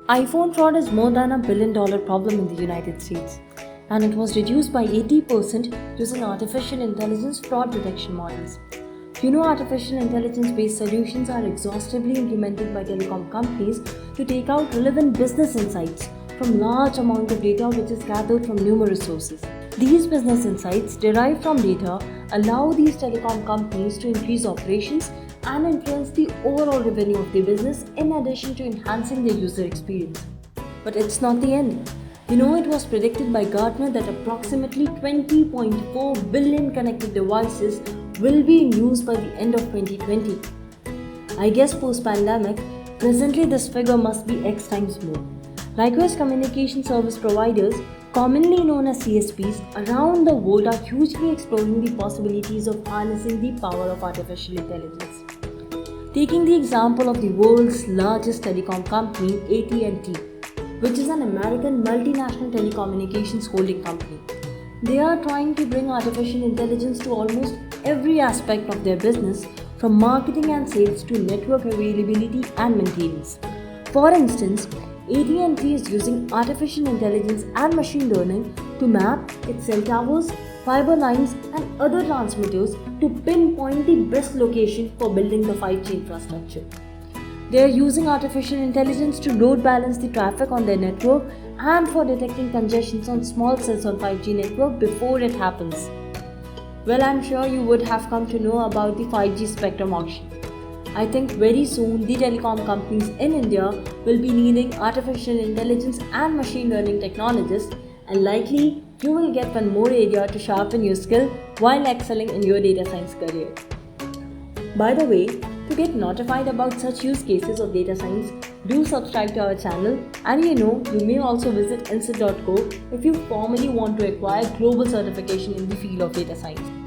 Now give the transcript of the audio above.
iPhone fraud is more than $1 billion problem in the United States, and it was reduced by 80% using artificial intelligence fraud detection models. Artificial intelligence based solutions are exhaustively implemented by telecom companies to take out relevant business insights from large amount of data which is gathered from numerous sources. These business insights derived from data allow these telecom companies to increase operations and influence the overall revenue of the business in addition to enhancing their user experience. But it's not the end. It was predicted by Gartner that approximately 20.4 billion connected devices will be in use by the end of 2020. I guess post-pandemic, presently this figure must be X times more. Likewise, communication service providers, commonly known as CSPs, around the world are hugely exploring the possibilities of harnessing the power of artificial intelligence. Taking the example of the world's largest telecom company, AT&T, which is an American multinational telecommunications holding company. They are trying to bring artificial intelligence to almost every aspect of their business, from marketing and sales to network availability and maintenance. For instance, AT&T is using artificial intelligence and machine learning to map its cell towers, fiber lines and other transmitters to pinpoint the best location for building the 5G infrastructure. They are using artificial intelligence to load balance the traffic on their network and for detecting congestions on small cells on 5G network before it happens. Well, I'm sure you would have come to know about the 5G spectrum auction. I think very soon the telecom companies in India will be needing artificial intelligence and machine learning technologists, and likely you will get one more area to sharpen your skill while excelling in your data science career. By the way, to get notified about such use cases of data science, do subscribe to our channel, and you may also visit Insaid.co if you formally want to acquire global certification in the field of data science.